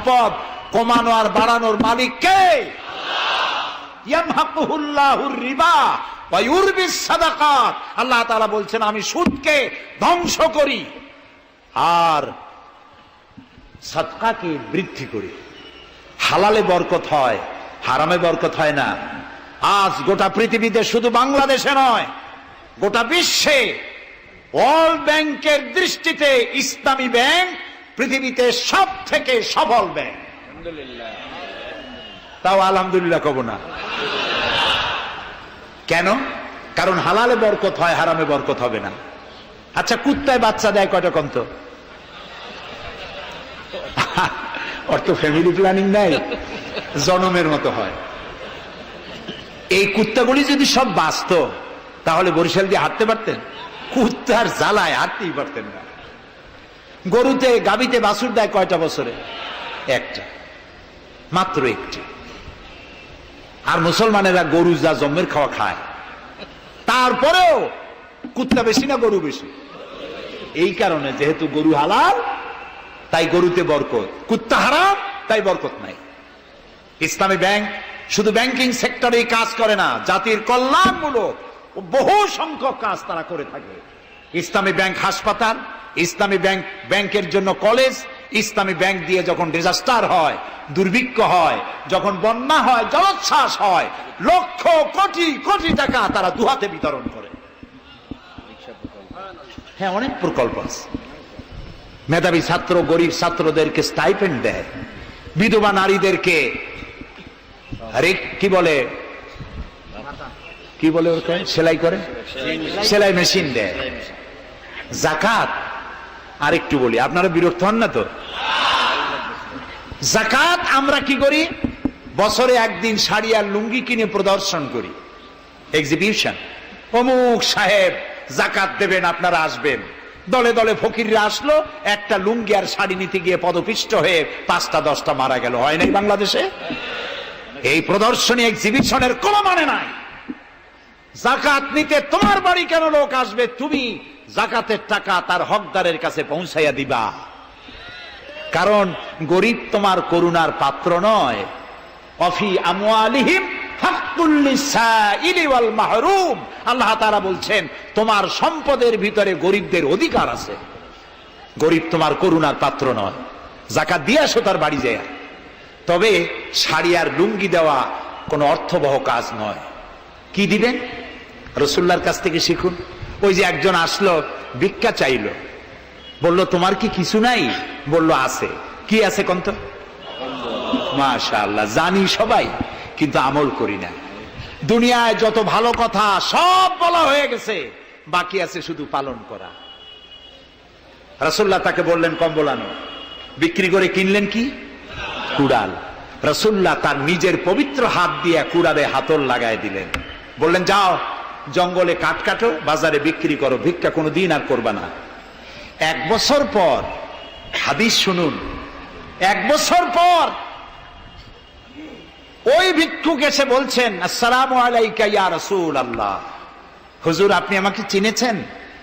সম্পদ কমানো আর বাড়ানোর মালিক কে? ইয়ামহাকুহুল্লাহুর রিবা ওয়া ইউরবিস সাদাকাত। আল্লাহ তাআলা বলছেন আমি সুদকে ধ্বংস করি আর সাদকাকে বৃদ্ধি করি। হালালে বরকত হয়, হারামে বরকত হয় না। আজ গোটা পৃথিবীতে, শুধু বাংলাদেশে নয়, গোটা বিশ্বে ওয়ার্ল্ড ব্যাংকের দৃষ্টিতে ইসলামী ব্যাংক পৃথিবীতে সব থেকে সফল ব্যাংক। তাও আলহামদুলিল্লাহ কব না। কেন? কারণ হালালে বরকত হয়, হারামে বরকত হবে না। আচ্ছা, কুত্তায় বাচ্চা দেয় কয়টা কম তো? ওর তো ফ্যামিলি প্ল্যানিং নাই, জনমের মতো হয়। এই কুত্তাগুলি যদি সব বাঁচত তাহলে বরিশাল দিয়ে হাঁটতে পারতেন? কুত্তার জ্বালায় হাঁটতেই পারতেন না। গরুতে, গাভীতে বাছুর দেয় কয়টা বছরে? একটা, মাত্র একটি। আর মুসলমানেরা গরু যা জন্মের খাওয়া খায়, তারপরেও কুত্তা বেশি না গরু বেশি? এই কারণে, যেহেতু গরু হালাল তাই গরুতে বরকত, কুত্তা হারাম তাই বরকত নাই। ইসলামী ব্যাংক শুধু ব্যাংকিং সেক্টরেই কাজ করে না, জাতির কল্যাণমূলক বহু সংখ্যক কাজ তারা করে থাকে। ইসলামী ব্যাংক হাসপাতাল, ইসলামী ব্যাংক ব্যাংকের জন্য কলেজ, ইসলামী ব্যাংক দিয়ে যখন ডিজাস্টার হয়, দুর্ভিক্ষ হয়, যখন বন্যা হয়, জলোচ্ছ্বাস হয়, লক্ষ কোটি কোটি টাকা তারা দুহাতে বিতরণ করে। হ্যাঁ, অনেক প্রকল্প আছে। মেধাবী ছাত্র, গরিব ছাত্রদেরকে স্টাইপেন্ড দেয়, বিধবা নারীদেরকে কি বলে ওকে সেলাই করে, সেলাই মেশিন দেয়। যাকাত, আরেকটু বলি, আপনারা বিরক্ত হন না তো? যাকাত আমরা কি করি? বছরে একদিন শাড়ি আর লুঙ্গি কিনে প্রদর্শন করি, এক্সিবিশন। অমুক সাহেব যাকাত দেবেন, আপনারা আসবেন। দলে দলে ফকিররা আসলো, একটা লুঙ্গি আর শাড়ি নিতে গিয়ে পদপিষ্ট হয়ে 5টা 10টা মারা গেল। হয় নাই বাংলাদেশে? এই প্রদর্শনী, এক্সিবিশনের কোনো মানে নাই। যাকাত নিতে তোমার বাড়ি কেন লোক আসবে? তুমি যাকাতের টাকা তার হকদারের কাছে পৌঁছাইয়া দিবা। কারণ গরিব তোমার করুণার পাত্র নয়। অফি আমওয়ালিহিম হাক্কুল লিসাইলি ওয়াল মাহরুম। আল্লাহ তাআলা বলছেন তোমার সম্পদের ভিতরে গরিবদের অধিকার আছে। গরিব তোমার করুণার পাত্র নয়। যাকাত দিয়ে আসো তার বাড়ি যায়। তবে শাড়ি আর লুঙ্গি দেওয়া কোনো অর্থবহ কাজ নয়। কি দিবেন? রাসূলুল্লাহর কাছ থেকে শিখুন। ওই যে একজন আসলো, ভিক্ষা চাইলো, বলল তোমার কি কিছু নাই? বলল আছে। কি আছে কোন তো? মাশাআল্লাহ, জানি সবাই, কিন্তু আমল করি না। দুনিয়ায় যত ভালো কথা সব বলা হয়ে গেছে, বাকি আছে শুধু পালন করা। রাসূলুল্লাহ তাকে বললেন কম্বল আনো। বিক্রি করে কিনলেন কি? কুড়াল। রাসূলুল্লাহ তার নিজের পবিত্র হাত দিয়ে কুড়ালে হাতল লাগায় দিলেন। বললেন যাও জঙ্গলে কাঠ কাটো, বাজারে বিক্রি করো, ভিক্ষা কোনোদিন আর করবা না। 1 বছর পর, হাদিস শুনুন, 1 বছর পর ওই ভিক্ষুক এসে বলছেন আসসালামু আলাইকা ইয়া রাসূলুল্লাহ। হুজুর, আপনি আমাকে চিনেছেন?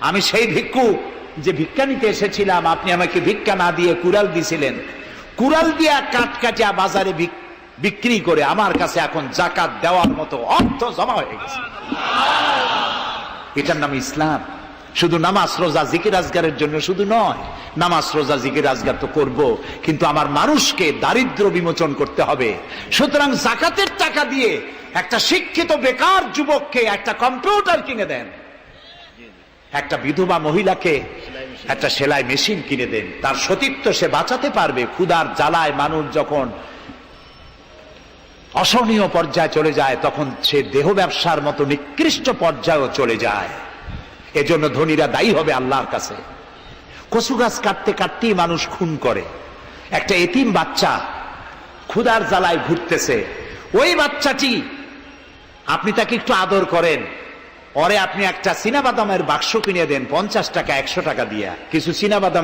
আমি সেই ভিক্ষুক যে ভিক্ষা নিতে এসেছিলাম। আপনি আমাকে ভিক্ষা না দিয়ে কুড়াল দিয়েছিলেন। কুড়াল দিয়া কাঠ কাটিয়া বাজারে বিক্রি করে আমার কাছে এখন যাকাত দেওয়ার মতো অর্থ জমা হয়ে গেছে। এটার নাম ইসলাম। শুধু নামাজ রোজা জিকির আজগারের জন্য শুধু নয়, নামাজ রোজা জিকির আজগার তো করব, কিন্তু আমার মানুষকে দারিদ্র বিমোচন করতে হবে। সুতরাং যাকাতের টাকা দিয়ে একটা শিক্ষিত বেকার যুবককে একটা কম্পিউটার কিনে দেন, একটা বিধবা মহিলাকে একটা সেলাই মেশিন কিনে দেন। তার সতীত্ব সে বাঁচাতে পারবে। ক্ষুধার জ্বালায় মানুষ যখন অসহনীয় পর্যায়ে চলে যায়, তখন সে দেহ ব্যবসার মতো নিকৃষ্ট পর্যায়েও চলে যায়। এজন্য ধনীরা দায়ী হবে আল্লাহর কাছে। কচু গাছ কাটতে কাটতেই মানুষ খুন করে। একটা এতিম বাচ্চা ক্ষুধার জ্বালায় ঘুরতেছে, ওই বাচ্চাটি আপনি তাকে একটু আদর করেন, ওরে আপনি একটা চীনাবাদামের বাক্স কিনে দেন 50 টাকা 100 টাকা দিয়া, কিছু চীনাবাদামের